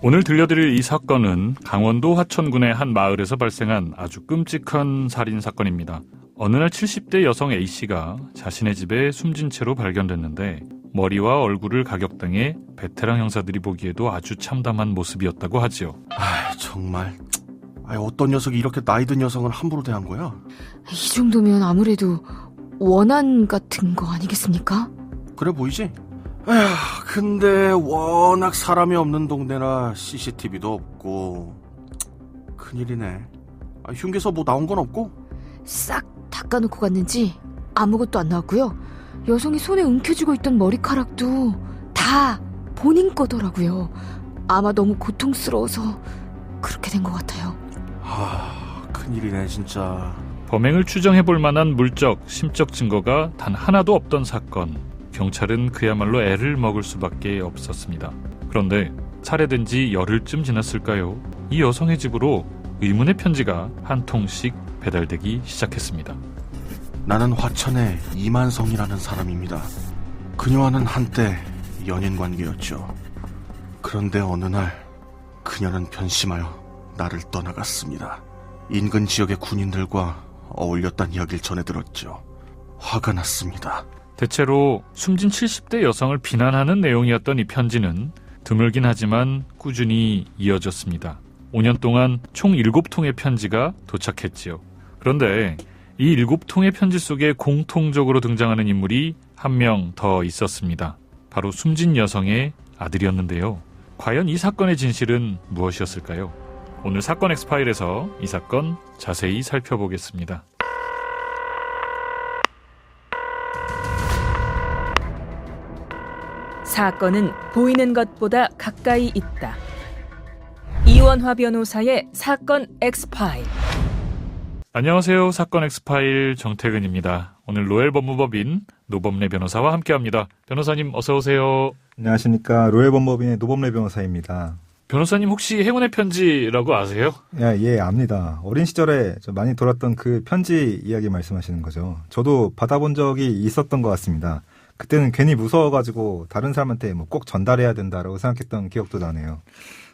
오늘 들려드릴 이 사건은 강원도 화천군의 한 마을에서 발생한 아주 끔찍한 살인사건입니다. 어느 날 70대 여성 A씨가 자신의 집에 숨진 채로 발견됐는데 머리와 얼굴을 가격당해 베테랑 형사들이 보기에도 아주 참담한 모습이었다고 하지요. 정말. 어떤 녀석이 이렇게 나이 든 여성을 함부로 대한 거야? 이 정도면 아무래도 원한 같은 거 아니겠습니까? 그래 보이지? 근데 워낙 사람이 없는 동네라 CCTV도 없고 큰일이네. 흉기에서 뭐 나온 건 없고? 싹 닦아놓고 갔는지 아무것도 안 나왔고요. 여성이 손에 움켜쥐고 있던 머리카락도 다 본인 거더라고요. 아마 너무 고통스러워서 그렇게 된 것 같아요. 큰일이네 진짜. 범행을 추정해볼 만한 물적, 심적 증거가 단 하나도 없던 사건. 경찰은 그야말로 애를 먹을 수밖에 없었습니다. 그런데 살해된 지 열흘쯤 지났을까요? 이 여성의 집으로 의문의 편지가 한 통씩 배달되기 시작했습니다. 나는 화천의 이만성이라는 사람입니다. 그녀와는 한때 연인 관계였죠. 그런데 어느 날 그녀는 변심하여 나를 떠나갔습니다. 인근 지역의 군인들과 어울렸다는 이야기를 전해 들었죠. 화가 났습니다. 대체로 숨진 70대 여성을 비난하는 내용이었던 이 편지는 드물긴 하지만 꾸준히 이어졌습니다. 5년 동안 총 7통의 편지가 도착했지요. 그런데 이 7통의 편지 속에 공통적으로 등장하는 인물이 한 명 더 있었습니다. 바로 숨진 여성의 아들이었는데요. 과연 이 사건의 진실은 무엇이었을까요? 오늘 사건 엑스파일에서 이 사건 자세히 살펴보겠습니다. 사건은 보이는 것보다 가까이 있다. 이원화 변호사의 사건 엑스파일. 안녕하세요. 사건 엑스파일 정태근입니다. 오늘 로엘 법무법인 노범래 변호사와 함께합니다. 변호사님 어서 오세요. 안녕하십니까. 로엘 법무법인의 노범래 변호사입니다. 변호사님 혹시 행운의 편지라고 아세요? 예, 압니다. 어린 시절에 좀 많이 돌았던 그 편지 이야기 말씀하시는 거죠. 저도 받아본 적이 있었던 것 같습니다. 그때는 괜히 무서워가지고 다른 사람한테 뭐 꼭 전달해야 된다라고 생각했던 기억도 나네요.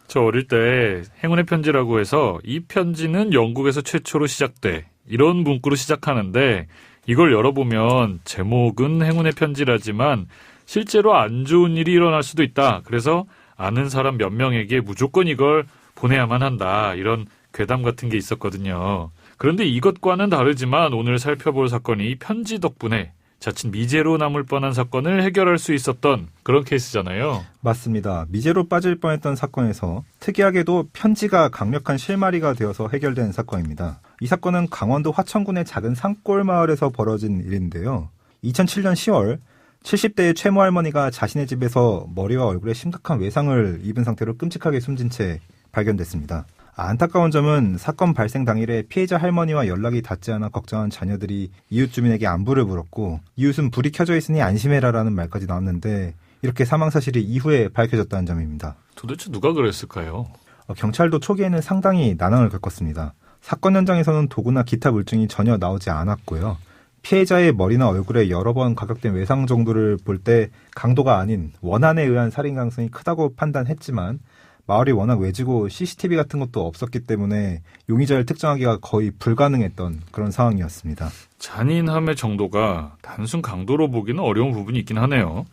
저 어릴 때 행운의 편지라고 해서 이 편지는 영국에서 최초로 시작돼 이런 문구로 시작하는데 이걸 열어보면 제목은 행운의 편지라지만 실제로 안 좋은 일이 일어날 수도 있다. 그래서 아는 사람 몇 명에게 무조건 이걸 보내야만 한다. 이런 괴담 같은 게 있었거든요. 그런데 이것과는 다르지만 오늘 살펴볼 사건이 편지 덕분에 자칫 미제로 남을 뻔한 사건을 해결할 수 있었던 그런 케이스잖아요. 맞습니다. 미제로 빠질 뻔했던 사건에서 특이하게도 편지가 강력한 실마리가 되어서 해결된 사건입니다. 이 사건은 강원도 화천군의 작은 산골 마을에서 벌어진 일인데요. 2007년 10월 70대의 최모 할머니가 자신의 집에서 머리와 얼굴에 심각한 외상을 입은 상태로 끔찍하게 숨진 채 발견됐습니다. 안타까운 점은 사건 발생 당일에 피해자 할머니와 연락이 닿지 않아 걱정한 자녀들이 이웃 주민에게 안부를 물었고 이웃은 불이 켜져 있으니 안심해라라는 말까지 나왔는데 이렇게 사망 사실이 이후에 밝혀졌다는 점입니다. 도대체 누가 그랬을까요? 경찰도 초기에는 상당히 난항을 겪었습니다. 사건 현장에서는 도구나 기타 물증이 전혀 나오지 않았고요. 피해자의 머리나 얼굴에 여러 번 가격된 외상 정도를 볼 때 강도가 아닌 원한에 의한 살인 가능성이 크다고 판단했지만 마을이 워낙 외지고 CCTV 같은 것도 없었기 때문에 용의자를 특정하기가 거의 불가능했던 그런 상황이었습니다. 잔인함의 정도가 단순 강도로 보기는 어려운 부분이 있긴 하네요.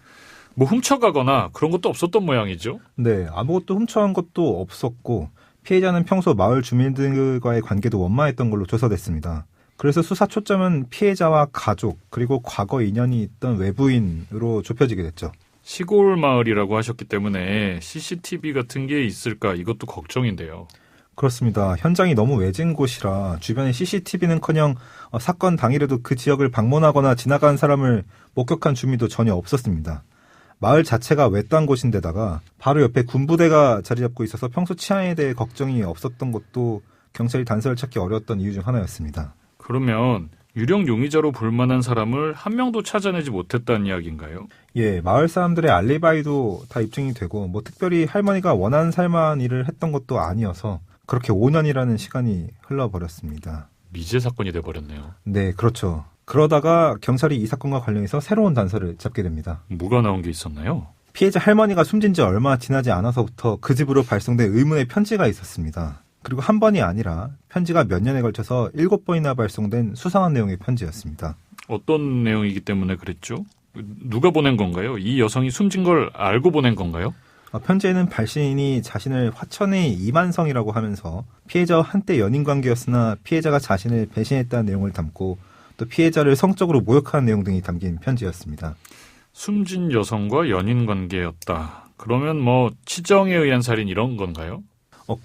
뭐 훔쳐가거나 그런 것도 없었던 모양이죠? 네, 아무것도 훔쳐간 것도 없었고 피해자는 평소 마을 주민들과의 관계도 원만했던 걸로 조사됐습니다. 그래서 수사 초점은 피해자와 가족 그리고 과거 인연이 있던 외부인으로 좁혀지게 됐죠. 시골 마을이라고 하셨기 때문에 CCTV 같은 게 있을까 이것도 걱정인데요. 그렇습니다. 현장이 너무 외진 곳이라 주변에 CCTV는커녕 사건 당일에도 그 지역을 방문하거나 지나간 사람을 목격한 주민도 전혀 없었습니다. 마을 자체가 외딴 곳인데다가 바로 옆에 군부대가 자리 잡고 있어서 평소 치안에 대해 걱정이 없었던 것도 경찰이 단서를 찾기 어려웠던 이유 중 하나였습니다. 그러면 유령 용의자로 볼 만한 사람을 한 명도 찾아내지 못했다는 이야기인가요? 예, 마을 사람들의 알리바이도 다 입증이 되고 특별히 할머니가 원하는 살만 일을 했던 것도 아니어서 그렇게 5년이라는 시간이 흘러버렸습니다. 미제 사건이 돼버렸네요. 네, 그렇죠. 그러다가 경찰이 이 사건과 관련해서 새로운 단서를 잡게 됩니다. 뭐가 나온 게 있었나요? 피해자 할머니가 숨진 지 얼마 지나지 않아서부터 그 집으로 발송된 의문의 편지가 있었습니다. 그리고 한 번이 아니라 편지가 몇 년에 걸쳐서 7번이나 발송된 수상한 내용의 편지였습니다. 어떤 내용이기 때문에 그랬죠? 누가 보낸 건가요? 이 여성이 숨진 걸 알고 보낸 건가요? 편지에는 발신인이 자신을 화천의 이만성이라고 하면서 피해자와 한때 연인 관계였으나 피해자가 자신을 배신했다는 내용을 담고 또 피해자를 성적으로 모욕하는 내용 등이 담긴 편지였습니다. 숨진 여성과 연인 관계였다. 그러면 뭐 치정에 의한 살인 이런 건가요?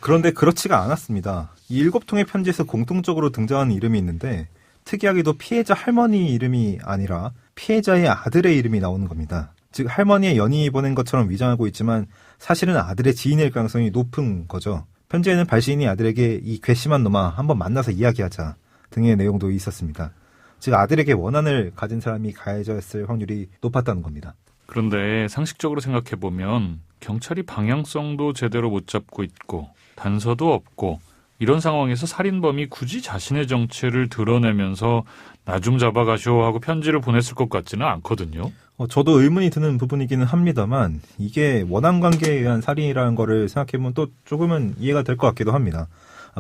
그런데 그렇지가 않았습니다. 이 7통의 편지에서 공통적으로 등장하는 이름이 있는데 특이하게도 피해자 할머니 이름이 아니라 피해자의 아들의 이름이 나오는 겁니다. 즉 할머니의 연인이 보낸 것처럼 위장하고 있지만 사실은 아들의 지인일 가능성이 높은 거죠. 편지에는 발신인이 아들에게 이 괘씸한 놈아 한번 만나서 이야기하자 등의 내용도 있었습니다. 즉 아들에게 원한을 가진 사람이 가해자였을 확률이 높았다는 겁니다. 그런데 상식적으로 생각해보면 경찰이 방향성도 제대로 못 잡고 있고 단서도 없고 이런 상황에서 살인범이 굳이 자신의 정체를 드러내면서 나 좀 잡아가쇼 하고 편지를 보냈을 것 같지는 않거든요. 저도 의문이 드는 부분이기는 합니다만 이게 원한관계에 의한 살인이라는 거를 생각해보면 또 조금은 이해가 될 것 같기도 합니다.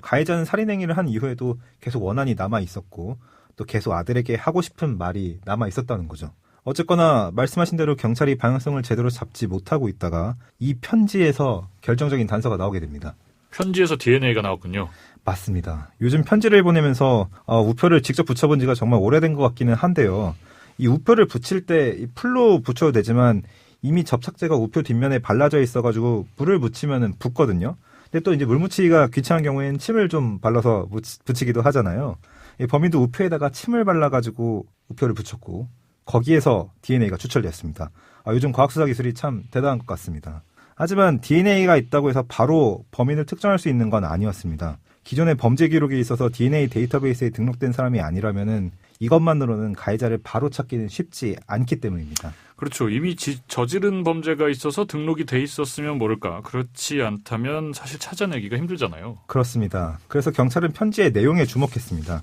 가해자는 살인행위를 한 이후에도 계속 원한이 남아있었고 또 계속 아들에게 하고 싶은 말이 남아있었다는 거죠. 어쨌거나 말씀하신 대로 경찰이 방향성을 제대로 잡지 못하고 있다가 이 편지에서 결정적인 단서가 나오게 됩니다. 편지에서 DNA가 나왔군요. 맞습니다. 요즘 편지를 보내면서 우표를 직접 붙여본 지가 정말 오래된 것 같기는 한데요. 이 우표를 붙일 때 풀로 붙여도 되지만 이미 접착제가 우표 뒷면에 발라져 있어가지고 물을 묻히면은 붓거든요. 근데 또 이제 물 묻히기가 귀찮은 경우에는 침을 좀 발라서 붙이기도 하잖아요. 이 범인도 우표에다가 침을 발라가지고 우표를 붙였고 거기에서 DNA가 추출됐습니다. 요즘 과학수사 기술이 참 대단한 것 같습니다. 하지만 DNA가 있다고 해서 바로 범인을 특정할 수 있는 건 아니었습니다. 기존의 범죄 기록이 있어서 DNA 데이터베이스에 등록된 사람이 아니라면은 이것만으로는 가해자를 바로 찾기는 쉽지 않기 때문입니다. 그렇죠. 이미 저지른 범죄가 있어서 등록이 돼 있었으면 모를까. 그렇지 않다면 사실 찾아내기가 힘들잖아요. 그렇습니다. 그래서 경찰은 편지의 내용에 주목했습니다.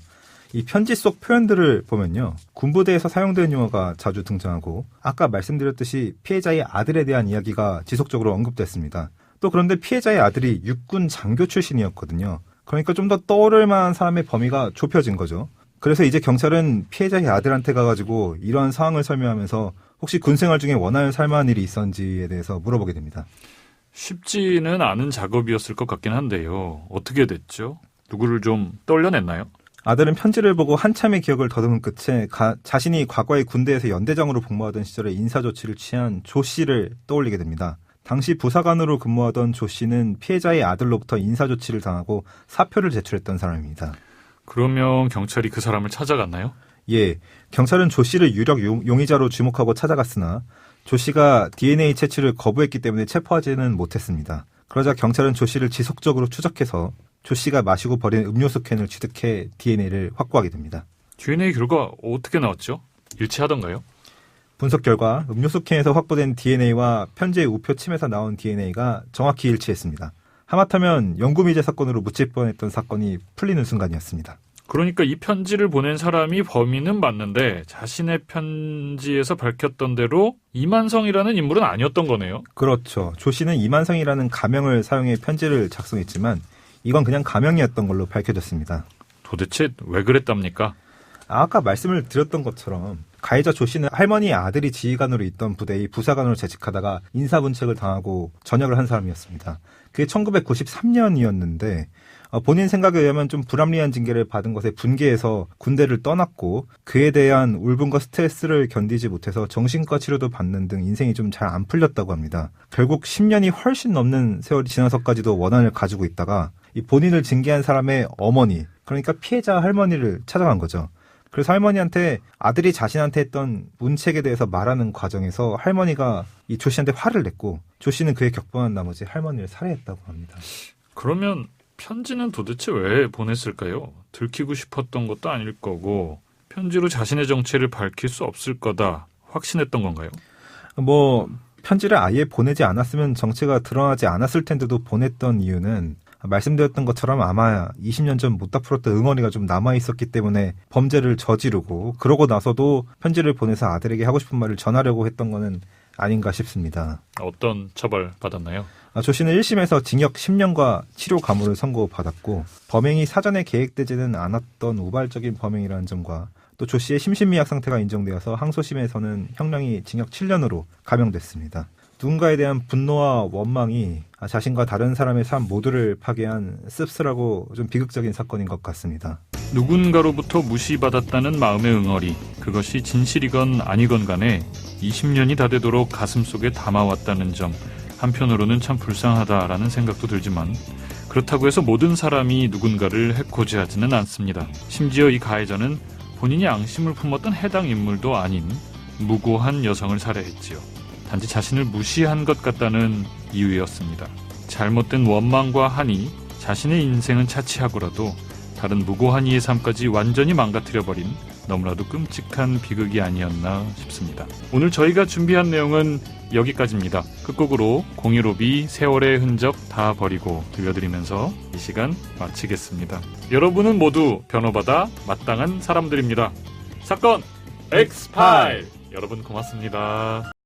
이 편지 속 표현들을 보면요. 군부대에서 사용되는 용어가 자주 등장하고 아까 말씀드렸듯이 피해자의 아들에 대한 이야기가 지속적으로 언급됐습니다. 또 그런데 피해자의 아들이 육군 장교 출신이었거든요. 그러니까 좀 더 떠오를 만한 사람의 범위가 좁혀진 거죠. 그래서 이제 경찰은 피해자의 아들한테 가가지고 이러한 상황을 설명하면서 혹시 군생활 중에 원한을 살만한 일이 있었는지에 대해서 물어보게 됩니다. 쉽지는 않은 작업이었을 것 같긴 한데요. 어떻게 됐죠? 누구를 좀 떠올려냈나요? 아들은 편지를 보고 한참의 기억을 더듬은 끝에 자신이 과거에 군대에서 연대장으로 복무하던 시절에 인사조치를 취한 조 씨를 떠올리게 됩니다. 당시 부사관으로 근무하던 조 씨는 피해자의 아들로부터 인사조치를 당하고 사표를 제출했던 사람입니다. 그러면 경찰이 그 사람을 찾아갔나요? 예, 경찰은 조 씨를 유력 용의자로 주목하고 찾아갔으나 조 씨가 DNA 채취를 거부했기 때문에 체포하지는 못했습니다. 그러자 경찰은 조 씨를 지속적으로 추적해서 조 씨가 마시고 버린 음료수 캔을 취득해 DNA를 확보하게 됩니다. DNA 결과 어떻게 나왔죠? 일치하던가요? 분석 결과 음료수 캔에서 확보된 DNA와 편지의 우표침에서 나온 DNA가 정확히 일치했습니다. 하마터면 영구미제 사건으로 묻힐 뻔했던 사건이 풀리는 순간이었습니다. 그러니까 이 편지를 보낸 사람이 범인은 맞는데 자신의 편지에서 밝혔던 대로 이만성이라는 인물은 아니었던 거네요. 그렇죠. 조 씨는 이만성이라는 가명을 사용해 편지를 작성했지만 이건 그냥 가명이었던 걸로 밝혀졌습니다. 도대체 왜 그랬답니까? 아까 말씀을 드렸던 것처럼 가해자 조 씨는 할머니의 아들이 지휘관으로 있던 부대의 부사관으로 재직하다가 인사분책을 당하고 전역을 한 사람이었습니다. 그게 1993년이었는데 본인 생각에 의하면 좀 불합리한 징계를 받은 것에 분개해서 군대를 떠났고 그에 대한 울분과 스트레스를 견디지 못해서 정신과 치료도 받는 등 인생이 좀 잘 안 풀렸다고 합니다. 결국 10년이 훨씬 넘는 세월이 지나서까지도 원한을 가지고 있다가 이 본인을 징계한 사람의 어머니, 그러니까 피해자 할머니를 찾아간 거죠. 그래서 할머니한테 아들이 자신한테 했던 문책에 대해서 말하는 과정에서 할머니가 이 조 씨한테 화를 냈고 조 씨는 그에 격분한 나머지 할머니를 살해했다고 합니다. 그러면 편지는 도대체 왜 보냈을까요? 들키고 싶었던 것도 아닐 거고 편지로 자신의 정체를 밝힐 수 없을 거다 확신했던 건가요? 편지를 아예 보내지 않았으면 정체가 드러나지 않았을 텐데도 보냈던 이유는 말씀드렸던 것처럼 아마 20년 전 못 다 풀었던 응어리가 좀 남아있었기 때문에 범죄를 저지르고 그러고 나서도 편지를 보내서 아들에게 하고 싶은 말을 전하려고 했던 거는 아닌가 싶습니다. 어떤 처벌 받았나요? 조 씨는 1심에서 징역 10년과 치료 감호를 선고받았고 범행이 사전에 계획되지는 않았던 우발적인 범행이라는 점과 또 조 씨의 심신미약 상태가 인정되어서 항소심에서는 형량이 징역 7년으로 감형됐습니다. 누군가에 대한 분노와 원망이 자신과 다른 사람의 삶 모두를 파괴한 씁쓸하고 좀 비극적인 사건인 것 같습니다. 누군가로부터 무시받았다는 마음의 응어리, 그것이 진실이건 아니건 간에 20년이 다 되도록 가슴속에 담아왔다는 점, 한편으로는 참 불쌍하다라는 생각도 들지만 그렇다고 해서 모든 사람이 누군가를 해코지하지는 않습니다. 심지어 이 가해자는 본인이 앙심을 품었던 해당 인물도 아닌 무고한 여성을 살해했지요. 단지 자신을 무시한 것 같다는 이유였습니다. 잘못된 원망과 한이 자신의 인생은 차치하고라도 다른 무고한 이의 삶까지 완전히 망가뜨려버린 너무나도 끔찍한 비극이 아니었나 싶습니다. 오늘 저희가 준비한 내용은 여기까지입니다. 끝곡으로 015B 세월의 흔적 다 버리고 들려드리면서 이 시간 마치겠습니다. 여러분은 모두 변호받아 마땅한 사람들입니다. 사건 X-파일! 여러분 고맙습니다.